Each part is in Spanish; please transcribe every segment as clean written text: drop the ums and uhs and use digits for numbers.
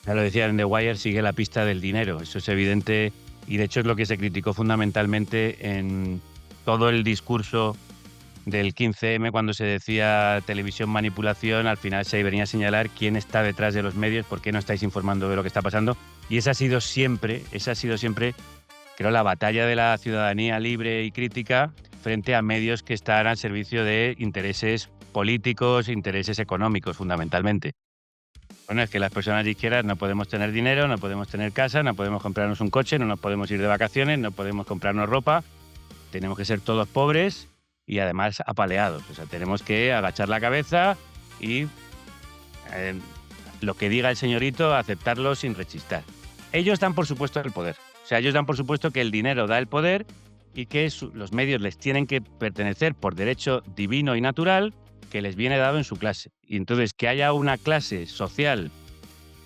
Ya lo decía en The Wire, sigue la pista del dinero. Eso es evidente y de hecho es lo que se criticó fundamentalmente en todo el discurso del 15M cuando se decía televisión manipulación, al final se venía a señalar quién está detrás de los medios, por qué no estáis informando de lo que está pasando. Y esa ha sido siempre, creo, la batalla de la ciudadanía libre y crítica frente a medios que están al servicio de intereses políticos, intereses económicos, fundamentalmente. Bueno, es que las personas de izquierdas no podemos tener dinero, no podemos tener casa, no podemos comprarnos un coche, no nos podemos ir de vacaciones, no podemos comprarnos ropa, tenemos que ser todos pobres y además apaleados. O sea, tenemos que agachar la cabeza y eh, lo que diga el señorito, aceptarlo sin rechistar. Ellos dan por supuesto el poder. O sea, ellos dan por supuesto que el dinero da el poder y que los medios les tienen que pertenecer por derecho divino y natural que les viene dado en su clase. Y entonces que haya una clase social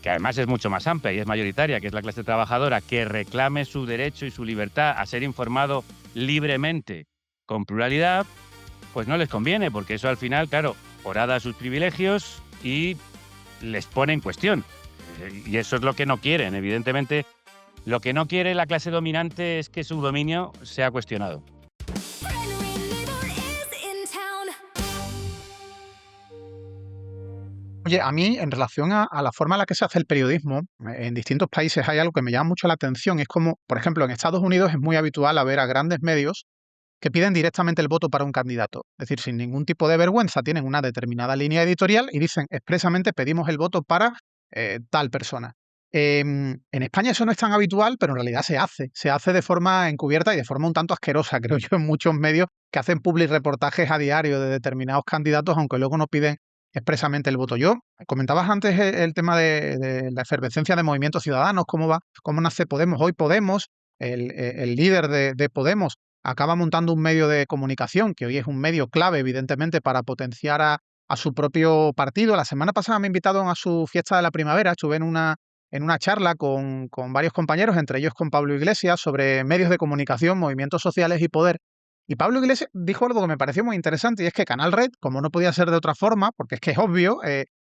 que además es mucho más amplia y es mayoritaria, que es la clase trabajadora, que reclame su derecho y su libertad a ser informado libremente, con pluralidad, pues no les conviene, porque eso al final, claro, horada sus privilegios y les pone en cuestión. Y eso es lo que no quieren, evidentemente. Lo que no quiere la clase dominante es que su dominio sea cuestionado. Oye, a mí, en relación a la forma en la que se hace el periodismo, en distintos países hay algo que me llama mucho la atención. Es como, por ejemplo, en Estados Unidos es muy habitual a ver a grandes medios que piden directamente el voto para un candidato. Es decir, sin ningún tipo de vergüenza, tienen una determinada línea editorial y dicen expresamente pedimos el voto para tal persona. En España eso no es tan habitual, pero en realidad se hace. Se hace de forma encubierta y de forma un tanto asquerosa, creo yo, en muchos medios que hacen public reportajes a diario de determinados candidatos, aunque luego no piden expresamente el voto. Yo, comentabas antes el tema de la efervescencia de movimientos ciudadanos, cómo va, cómo nace Podemos. Hoy Podemos, el líder de Podemos, acaba montando un medio de comunicación, que hoy es un medio clave, evidentemente, para potenciar a su propio partido. La semana pasada me invitaron a su fiesta de la primavera, estuve en una charla con varios compañeros, entre ellos con Pablo Iglesias, sobre medios de comunicación, movimientos sociales y poder. Y Pablo Iglesias dijo algo que me pareció muy interesante, y es que Canal Red, como no podía ser de otra forma, porque es que es obvio,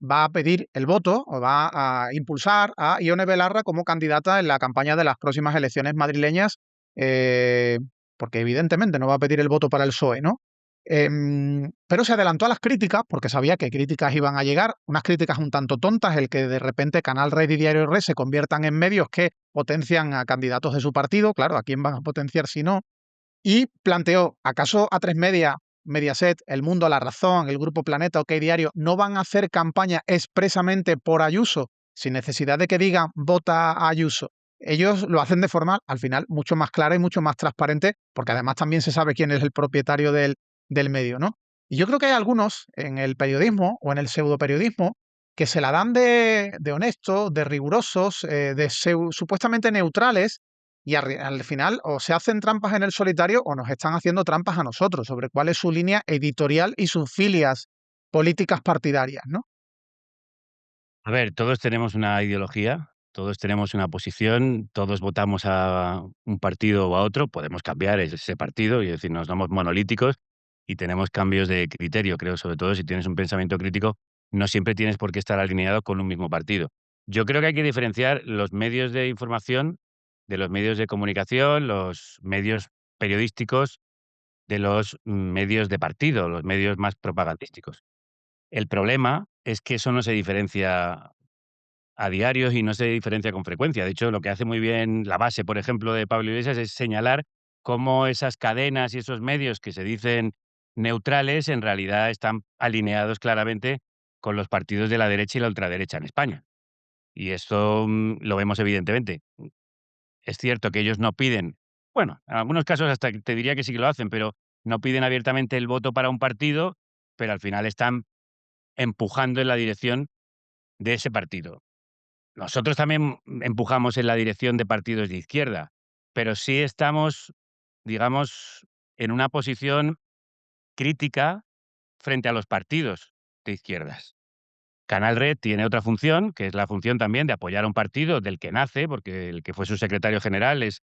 va a pedir el voto o va a impulsar a Ione Belarra como candidata en la campaña de las próximas elecciones madrileñas, eh, porque evidentemente no va a pedir el voto para el PSOE, ¿no? Pero se adelantó a las críticas, porque sabía que críticas iban a llegar, unas críticas un tanto tontas, el que de repente Canal Red y Diario Red se conviertan en medios que potencian a candidatos de su partido, claro, ¿a quién van a potenciar si no? Y planteó, ¿acaso A3 Media, Mediaset, El Mundo, La Razón, el Grupo Planeta, OK Diario, no van a hacer campaña expresamente por Ayuso, sin necesidad de que digan vota a Ayuso? Ellos lo hacen de forma, al final, mucho más clara y mucho más transparente, porque además también se sabe quién es el propietario del medio, ¿no? Y yo creo que hay algunos en el periodismo o en el pseudoperiodismo que se la dan de honestos, de rigurosos, supuestamente neutrales, y al final o se hacen trampas en el solitario o nos están haciendo trampas a nosotros sobre cuál es su línea editorial y sus filias políticas partidarias, ¿no? A ver, todos tenemos una ideología, todos tenemos una posición, todos votamos a un partido o a otro, podemos cambiar ese partido y decir, no somos monolíticos y tenemos cambios de criterio, creo, sobre todo si tienes un pensamiento crítico, no siempre tienes por qué estar alineado con un mismo partido. Yo creo que hay que diferenciar los medios de información de los medios de comunicación, los medios periodísticos de los medios de partido, los medios más propagandísticos. El problema es que eso no se diferencia a diarios y no se diferencia con frecuencia. De hecho, lo que hace muy bien la base, por ejemplo, de Pablo Iglesias es señalar cómo esas cadenas y esos medios que se dicen neutrales en realidad están alineados claramente con los partidos de la derecha y la ultraderecha en España. Y esto lo vemos evidentemente. Es cierto que ellos no piden, bueno, en algunos casos hasta que te diría que sí que lo hacen, pero no piden abiertamente el voto para un partido, pero al final están empujando en la dirección de ese partido. Nosotros también empujamos en la dirección de partidos de izquierda, pero sí estamos, digamos, en una posición crítica frente a los partidos de izquierdas. Canal Red tiene otra función, que es la función también de apoyar a un partido del que nace, porque el que fue su secretario general es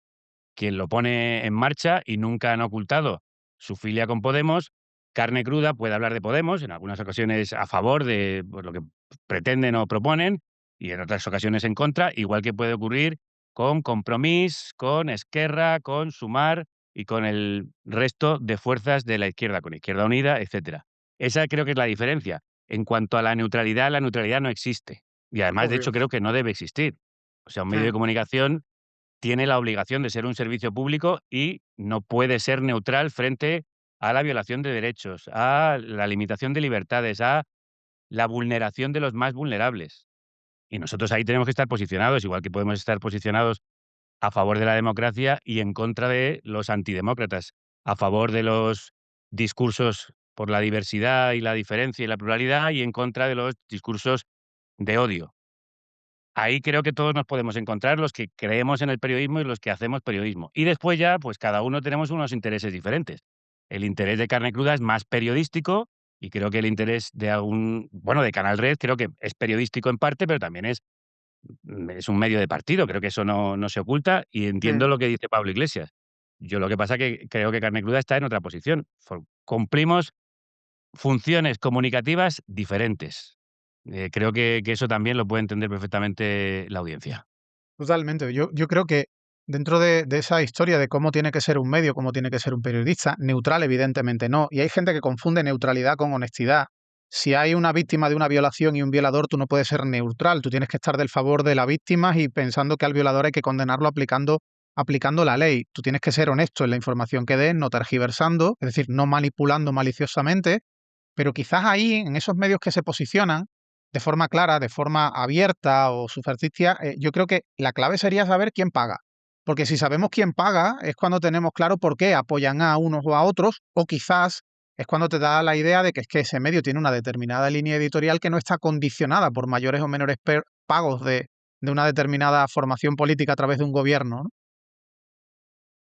quien lo pone en marcha y nunca han ocultado su filia con Podemos. Carne cruda puede hablar de Podemos, en algunas ocasiones a favor de pues, lo que pretenden o proponen, y en otras ocasiones en contra, igual que puede ocurrir con Compromís, con Esquerra, con Sumar y con el resto de fuerzas de la izquierda, con Izquierda Unida, etcétera. Esa creo que es la diferencia. En cuanto a la neutralidad no existe. Y además, de Obvio. hecho, creo que no debe existir. O sea, un medio de Mm, comunicación tiene la obligación de ser un servicio público y no puede ser neutral frente a la violación de derechos, a la limitación de libertades, a la vulneración de los más vulnerables. Y nosotros ahí tenemos que estar posicionados, igual que podemos estar posicionados a favor de la democracia y en contra de los antidemócratas, a favor de los discursos por la diversidad y la diferencia y la pluralidad y en contra de los discursos de odio. Ahí creo que todos nos podemos encontrar los que creemos en el periodismo y los que hacemos periodismo. Y después ya, pues cada uno tenemos unos intereses diferentes. El interés de Carne Cruda es más periodístico y creo que el interés de algún, bueno, de Canal Red creo que es periodístico en parte, pero también es un medio de partido, creo que eso no se oculta y entiendo mm. lo que dice Pablo Iglesias. Yo lo que pasa que creo que Carne Cruda está en otra posición. Cumplimos funciones comunicativas diferentes. Creo que eso también lo puede entender perfectamente la audiencia. Totalmente. Yo creo que dentro de esa historia de cómo tiene que ser un medio, cómo tiene que ser un periodista, neutral evidentemente no. Y hay gente que confunde neutralidad con honestidad. Si hay una víctima de una violación y un violador, tú no puedes ser neutral. Tú tienes que estar del favor de la víctima y pensando que al violador hay que condenarlo aplicando la ley. Tú tienes que ser honesto en la información que des, no tergiversando, es decir, no manipulando maliciosamente, pero quizás ahí, en esos medios que se posicionan de forma clara, de forma abierta o superficie, yo creo que la clave sería saber quién paga. Porque si sabemos quién paga, es cuando tenemos claro por qué apoyan a unos o a otros, o quizás es cuando te da la idea de que es que ese medio tiene una determinada línea editorial que no está condicionada por mayores o menores pagos de una determinada formación política a través de un gobierno, ¿no?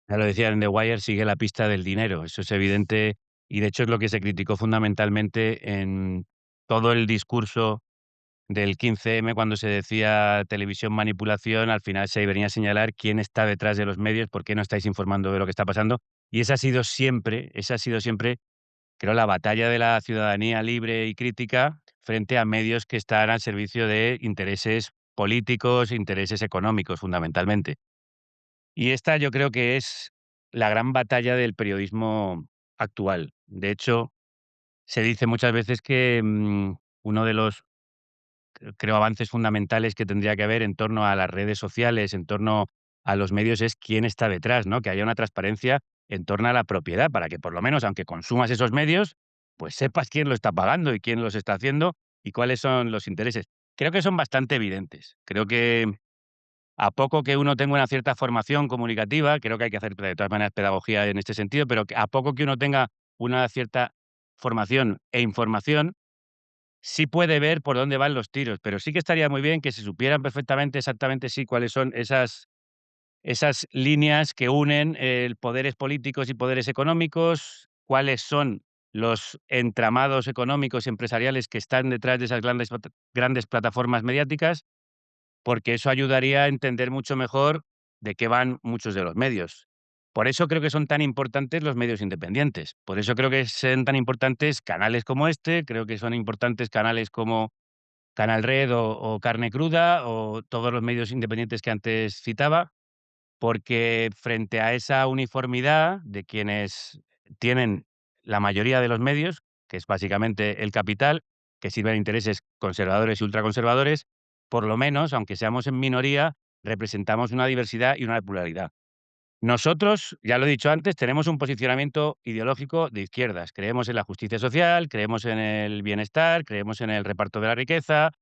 Ya lo decía en The Wire, sigue la pista del dinero. Eso es evidente y de hecho es lo que se criticó fundamentalmente en todo el discurso del 15M cuando se decía televisión manipulación, al final se venía a señalar quién está detrás de los medios, por qué no estáis informando de lo que está pasando. Y esa ha sido siempre, creo, la batalla de la ciudadanía libre y crítica frente a medios que están al servicio de intereses políticos, intereses económicos, fundamentalmente. Y esta yo creo que es la gran batalla del periodismo actual. De hecho, se dice muchas veces que uno de los, creo, avances fundamentales que tendría que haber en torno a las redes sociales, en torno a los medios, es quién está detrás, ¿no? Que haya una transparencia en torno a la propiedad, para que por lo menos, aunque consumas esos medios, pues sepas quién lo está pagando y quién los está haciendo y cuáles son los intereses. Creo que son bastante evidentes. Creo que a poco que uno tenga una cierta formación comunicativa, creo que hay que hacer de todas maneras pedagogía en este sentido, pero que a poco que uno tenga una cierta formación e información, sí puede ver por dónde van los tiros, pero sí que estaría muy bien que se supieran perfectamente, exactamente sí, cuáles son esas líneas que unen, poderes políticos y poderes económicos, cuáles son los entramados económicos y empresariales que están detrás de esas grandes plataformas mediáticas, porque eso ayudaría a entender mucho mejor de qué van muchos de los medios. Por eso creo que son tan importantes los medios independientes. Por eso creo que son tan importantes canales como este, creo que son importantes canales como Canal Red o Carne Cruda o todos los medios independientes que antes citaba, porque frente a esa uniformidad de quienes tienen la mayoría de los medios, que es básicamente el capital, que sirven a intereses conservadores y ultraconservadores, por lo menos, aunque seamos en minoría, representamos una diversidad y una pluralidad. Nosotros, ya lo he dicho antes, tenemos un posicionamiento ideológico de izquierdas. Creemos en la justicia social, creemos en el bienestar, creemos en el reparto de la riqueza,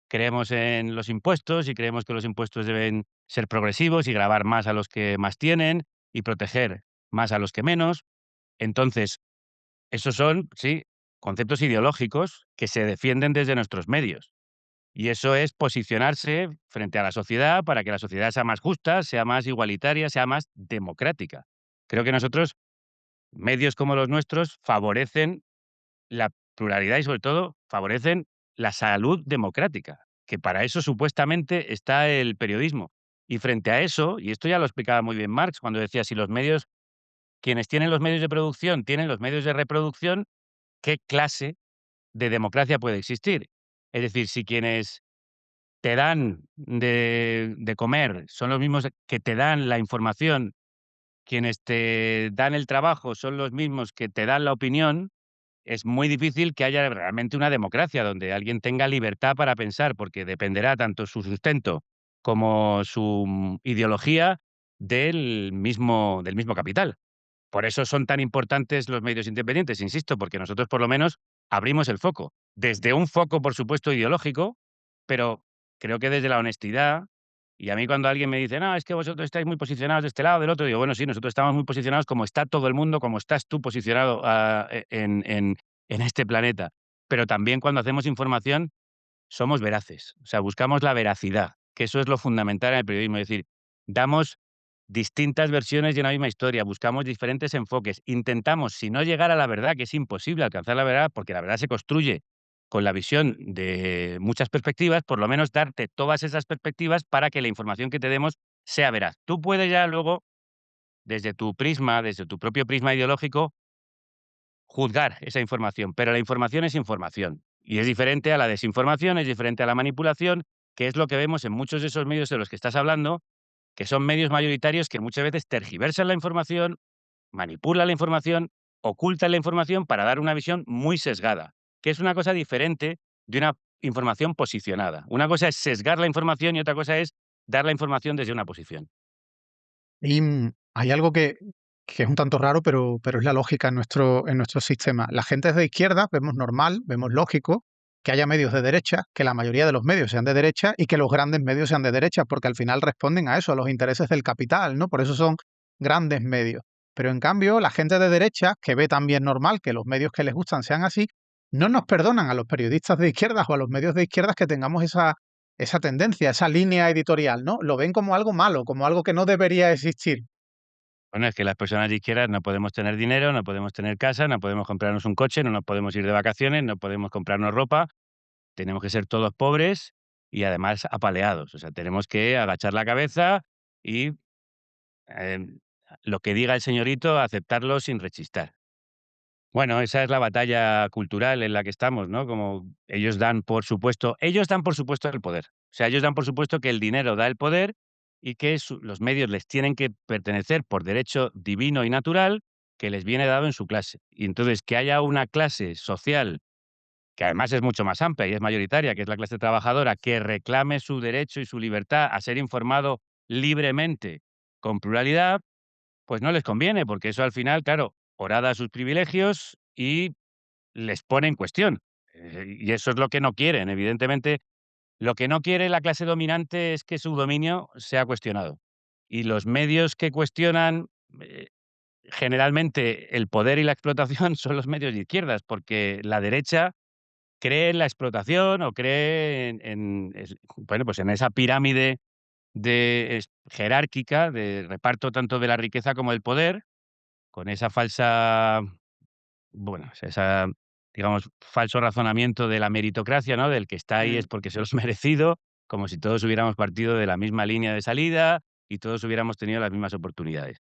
creemos en los impuestos y creemos que los impuestos deben ser progresivos y gravar más a los que más tienen y proteger más a los que menos. Entonces, esos son, sí, conceptos ideológicos que se defienden desde nuestros medios. Y eso es posicionarse frente a la sociedad para que la sociedad sea más justa, sea más igualitaria, sea más democrática. Creo que nosotros, medios como los nuestros, favorecen la pluralidad y, sobre todo, favorecen la salud democrática, que para eso supuestamente está el periodismo. Y frente a eso, y esto ya lo explicaba muy bien Marx cuando decía, si los medios, quienes tienen los medios de producción tienen los medios de reproducción, ¿qué clase de democracia puede existir? Es decir, si quienes te dan de comer, son los mismos que te dan la información, quienes te dan el trabajo son los mismos que te dan la opinión, es muy difícil que haya realmente una democracia donde alguien tenga libertad para pensar, porque dependerá tanto su sustento como su ideología del mismo capital. Por eso son tan importantes los medios independientes, insisto, porque nosotros por lo menos abrimos el foco. Desde un foco, por supuesto, ideológico, pero creo que desde la honestidad. Y a mí cuando alguien me dice, no, es que vosotros estáis muy posicionados de este lado, del otro, digo, bueno, sí, nosotros estamos muy posicionados como está todo el mundo, como estás tú posicionado en este planeta. Pero también cuando hacemos información somos veraces, o sea, buscamos la veracidad, que eso es lo fundamental en el periodismo, es decir, damos distintas versiones de una misma historia, buscamos diferentes enfoques, intentamos, si no llegar a la verdad, que es imposible alcanzar la verdad, porque la verdad se construye con la visión de muchas perspectivas, por lo menos darte todas esas perspectivas para que la información que te demos sea veraz. Tú puedes ya luego, desde tu prisma, desde tu propio prisma ideológico, juzgar esa información, pero la información es información. Y es diferente a la desinformación, es diferente a la manipulación, que es lo que vemos en muchos de esos medios de los que estás hablando, que son medios mayoritarios que muchas veces tergiversan la información, manipulan la información, ocultan la información para dar una visión muy sesgada, que es una cosa diferente de una información posicionada. Una cosa es sesgar la información y otra cosa es dar la información desde una posición. Y hay algo que es un tanto raro, pero es la lógica en nuestro sistema. La gente es de izquierda, vemos normal, vemos lógico que haya medios de derecha, que la mayoría de los medios sean de derecha y que los grandes medios sean de derecha, porque al final responden a eso, a los intereses del capital, ¿no? Por eso son grandes medios. Pero en cambio, la gente de derecha, que ve también normal que los medios que les gustan sean así, no nos perdonan a los periodistas de izquierdas o a los medios de izquierdas que tengamos esa tendencia, esa línea editorial, ¿no? Lo ven como algo malo, como algo que no debería existir. Bueno, es que las personas de izquierdas no podemos tener dinero, no podemos tener casa, no podemos comprarnos un coche, no nos podemos ir de vacaciones, no podemos comprarnos ropa, tenemos que ser todos pobres y además apaleados. O sea, tenemos que agachar la cabeza y em, lo que diga el señorito, aceptarlo sin rechistar. Bueno, esa es la batalla cultural en la que estamos, ¿no? Como ellos dan por supuesto el poder. O sea, ellos dan por supuesto que el dinero da el poder y que los medios les tienen que pertenecer por derecho divino y natural que les viene dado en su clase. Y entonces que haya una clase social que además es mucho más amplia y es mayoritaria, que es la clase trabajadora, que reclame su derecho y su libertad a ser informado libremente, con pluralidad, pues no les conviene, porque eso al final, claro, horada sus privilegios y les pone en cuestión. Y eso es lo que no quieren. Evidentemente, lo que no quiere la clase dominante es que su dominio sea cuestionado. Y los medios que cuestionan, generalmente el poder y la explotación son los medios de izquierdas, porque la derecha cree en la explotación o cree bueno, pues en esa pirámide jerárquica de reparto tanto de la riqueza como del poder, con esa falsa, bueno, esa, digamos, falso razonamiento de la meritocracia, ¿no? Del que está ahí es Mm. porque se lo ha merecido, como si todos hubiéramos partido de la misma línea de salida y todos hubiéramos tenido las mismas oportunidades.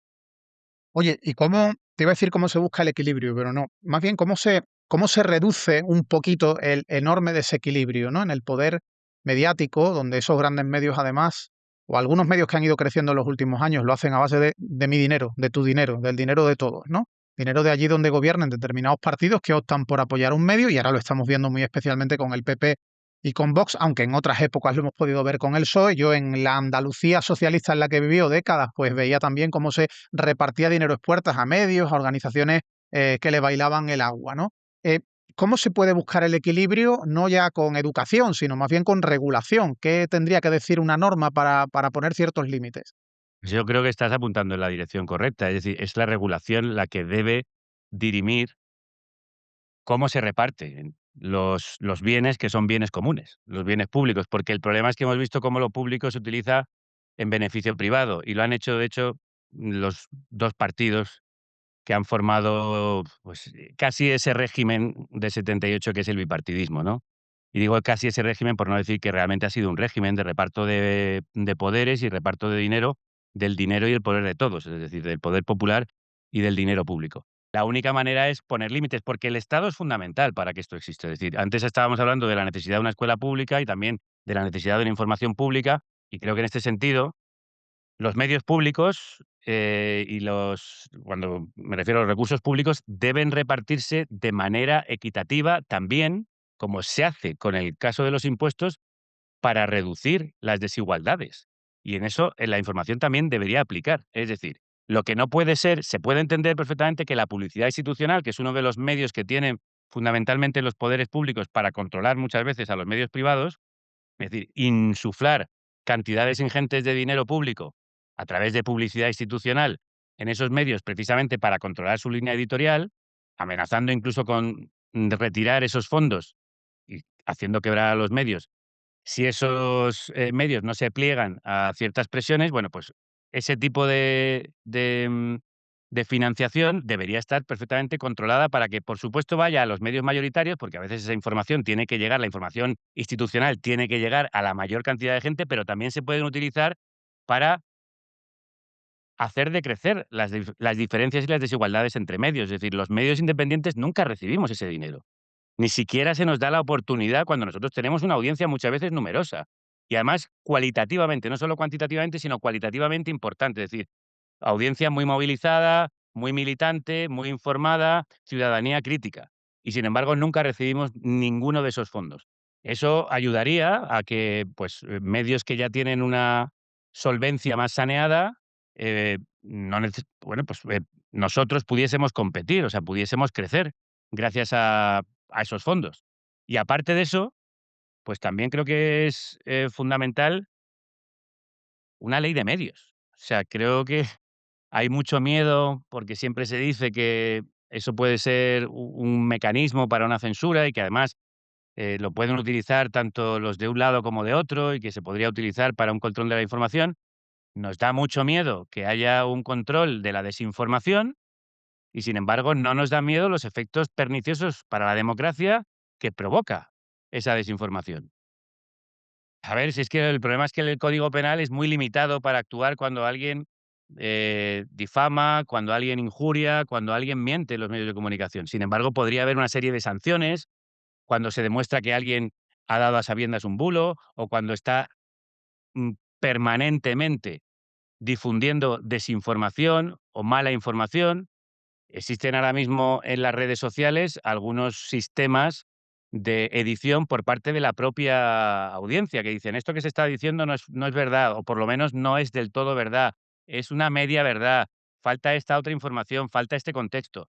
Oye, ¿y cómo te iba a decir cómo se busca el equilibrio, pero no, más bien cómo se reduce un poquito el enorme desequilibrio, ¿no? En el poder mediático, donde esos grandes medios además, o algunos medios que han ido creciendo en los últimos años, lo hacen a base de mi dinero, de tu dinero, del dinero de todos, ¿no? Dinero de allí donde gobiernan determinados partidos que optan por apoyar un medio y ahora lo estamos viendo muy especialmente con el PP y con Vox, aunque en otras épocas lo hemos podido ver con el PSOE. Yo en la Andalucía socialista en la que vivió décadas, pues veía también cómo se repartía dinero puertas a medios, a organizaciones que le bailaban el agua, ¿no? Eh, ¿Cómo se puede buscar el equilibrio, no ya con educación, sino más bien con regulación? ¿Qué tendría que decir una norma para poner ciertos límites? Yo creo que estás apuntando en la dirección correcta, es decir, es la regulación la que debe dirimir cómo se reparten los bienes que son bienes comunes, los bienes públicos, porque el problema es que hemos visto cómo lo público se utiliza en beneficio privado y lo han hecho, de hecho, los 2 partidos que han formado, pues, casi ese régimen de 78 que es el bipartidismo, ¿no? Y digo casi ese régimen por no decir que realmente ha sido un régimen de reparto de poderes y reparto de dinero, del dinero y el poder de todos, es decir, del poder popular y del dinero público. La única manera es poner límites, porque el Estado es fundamental para que esto exista. Es decir, antes estábamos hablando de la necesidad de una escuela pública y también de la necesidad de una información pública, y creo que en este sentido los medios públicos, y cuando me refiero a los recursos públicos, deben repartirse de manera equitativa también, como se hace con el caso de los impuestos, para reducir las desigualdades. Y en eso, la información también debería aplicar. Es decir, lo que no puede ser, se puede entender perfectamente que la publicidad institucional, que es uno de los medios que tienen fundamentalmente los poderes públicos para controlar muchas veces a los medios privados, es decir, insuflar cantidades ingentes de dinero público a través de publicidad institucional en esos medios precisamente para controlar su línea editorial, amenazando incluso con retirar esos fondos y haciendo quebrar a los medios si esos, medios no se pliegan a ciertas presiones, bueno, pues ese tipo de financiación debería estar perfectamente controlada para que, por supuesto, vaya a los medios mayoritarios, porque a veces esa información tiene que llegar, la información institucional tiene que llegar a la mayor cantidad de gente, pero también se pueden utilizar para hacer decrecer las diferencias y las desigualdades entre medios. Es decir, los medios independientes nunca recibimos ese dinero. Ni siquiera se nos da la oportunidad cuando nosotros tenemos una audiencia muchas veces numerosa. Y además cualitativamente, no solo cuantitativamente, sino cualitativamente importante. Es decir, audiencia muy movilizada, muy militante, muy informada, ciudadanía crítica. Y sin embargo, nunca recibimos ninguno de esos fondos. Eso ayudaría a que pues, medios que ya tienen una solvencia más saneada, no bueno, pues, nosotros pudiésemos competir, o sea, pudiésemos crecer gracias a esos fondos. Y aparte de eso, pues también creo que es, fundamental una ley de medios. O sea, creo que hay mucho miedo, porque siempre se dice que eso puede ser un mecanismo para una censura y que además, lo pueden utilizar tanto los de un lado como de otro y que se podría utilizar para un control de la información. Nos da mucho miedo que haya un control de la desinformación y, sin embargo, no nos da miedo los efectos perniciosos para la democracia que provoca esa desinformación. A ver, si es que el problema es que el Código Penal es muy limitado para actuar cuando alguien, difama, cuando alguien injuria, cuando alguien miente en los medios de comunicación. Sin embargo, podría haber una serie de sanciones cuando se demuestra que alguien ha dado a sabiendas un bulo o cuando está, mm, permanentemente difundiendo desinformación o mala información. Existen ahora mismo en las redes sociales algunos sistemas de edición por parte de la propia audiencia, que dicen: "Esto que se está diciendo no es verdad, o por lo menos no es del todo verdad, es una media verdad, falta esta otra información, falta este contexto".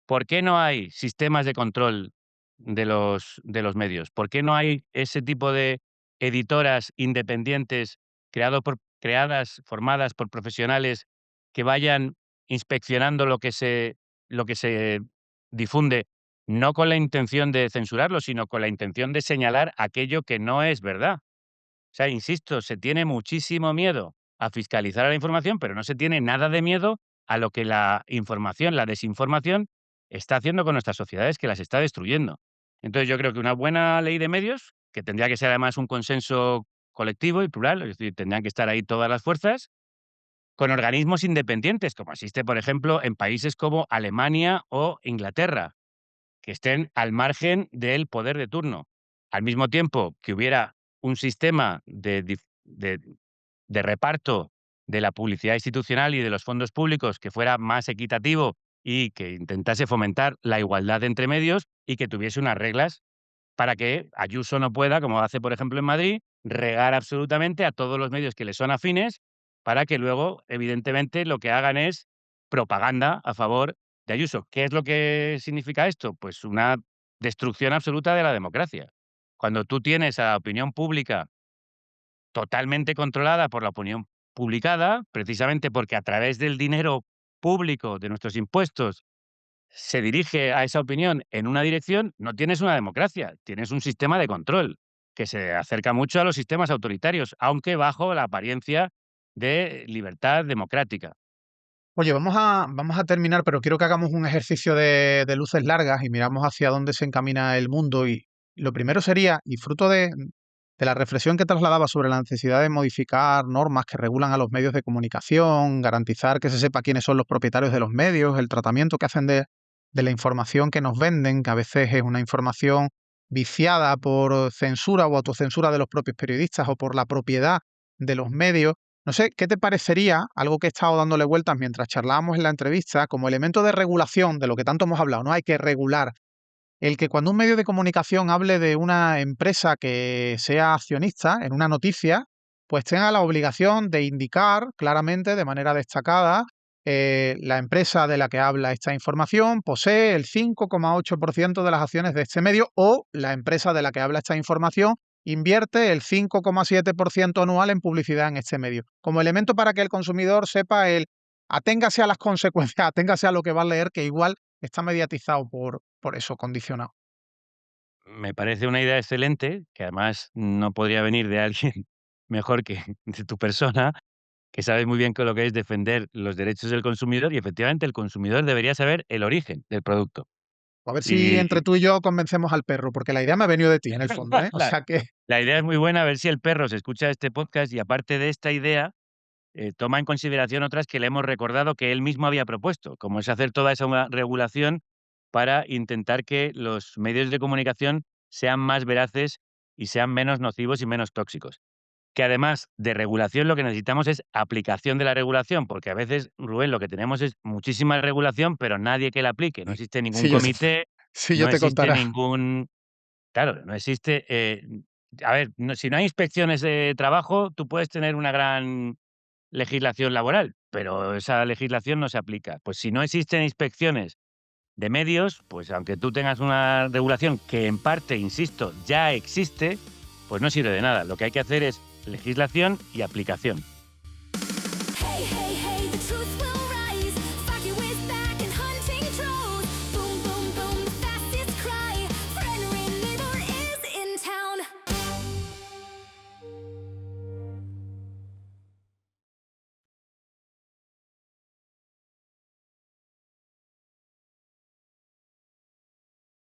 ¿Por qué no hay sistemas de control de los medios? ¿Por qué no hay ese tipo de editoras independientes creadas, formadas por profesionales que vayan inspeccionando lo que se difunde, no con la intención de censurarlo, sino con la intención de señalar aquello que no es verdad? O sea, insisto, se tiene muchísimo miedo a fiscalizar a la información, pero no se tiene nada de miedo a lo que la información, la desinformación, está haciendo con nuestras sociedades, que las está destruyendo. Entonces, yo creo que una buena ley de medios, que tendría que ser además un consenso colectivo y plural, es decir, tendrían que estar ahí todas las fuerzas, con organismos independientes, como existe, por ejemplo, en países como Alemania o Inglaterra, que estén al margen del poder de turno. Al mismo tiempo que hubiera un sistema de reparto de la publicidad institucional y de los fondos públicos que fuera más equitativo y que intentase fomentar la igualdad entre medios y que tuviese unas reglas para que Ayuso no pueda, como hace, por ejemplo, en Madrid, regar absolutamente a todos los medios que le son afines para que luego, evidentemente, lo que hagan es propaganda a favor de Ayuso. ¿Qué es lo que significa esto? Pues una destrucción absoluta de la democracia. Cuando tú tienes a la opinión pública totalmente controlada por la opinión publicada, precisamente porque a través del dinero público, de nuestros impuestos, se dirige a esa opinión en una dirección, no tienes una democracia, tienes un sistema de control que se acerca mucho a los sistemas autoritarios, aunque bajo la apariencia de libertad democrática. Oye, vamos a terminar, pero quiero que hagamos un ejercicio de luces largas y miramos hacia dónde se encamina el mundo. Y lo primero sería, y fruto de la reflexión que trasladaba sobre la necesidad de modificar normas que regulan a los medios de comunicación, garantizar que se sepa quiénes son los propietarios de los medios, el tratamiento que hacen de la información que nos venden, que a veces es una información viciada por censura o autocensura de los propios periodistas o por la propiedad de los medios. No sé, ¿qué te parecería algo que he estado dándole vueltas mientras charlábamos en la entrevista como elemento de regulación de lo que tanto hemos hablado? ¿No? Hay que regular el que cuando un medio de comunicación hable de una empresa que sea accionista en una noticia, pues tenga la obligación de indicar claramente, de manera destacada, la empresa de la que habla esta información posee el 5,8% de las acciones de este medio, o la empresa de la que habla esta información invierte el 5,7% anual en publicidad en este medio. Como elemento para que el consumidor sepa aténgase a las consecuencias, aténgase a lo que va a leer, que igual está mediatizado por eso, condicionado. Me parece una idea excelente, que además no podría venir de alguien mejor que de tu persona, que sabes muy bien que lo que es defender los derechos del consumidor y efectivamente el consumidor debería saber el origen del producto. A ver si Y entre tú y yo convencemos al perro, porque la idea me ha venido de ti en el fondo, ¿eh? O la, sea que, la idea es muy buena, a ver si el perro se escucha este podcast y aparte de esta idea, toma en consideración otras que le hemos recordado que él mismo había propuesto, como es hacer toda esa regulación para intentar que los medios de comunicación sean más veraces y sean menos nocivos y menos tóxicos. Que además de regulación, lo que necesitamos es aplicación de la regulación, porque a veces, Rubén, lo que tenemos es muchísima regulación, pero nadie que la aplique. No existe ningún sí, yo, comité, sí, yo no te existe contará. ningún. Claro, no existe. A ver, si no hay inspecciones de trabajo, tú puedes tener una gran legislación laboral, pero esa legislación no se aplica. Pues si no existen inspecciones de medios, pues aunque tú tengas una regulación que en parte, insisto, ya existe, pues no sirve de nada. Lo que hay que hacer es legislación y aplicación.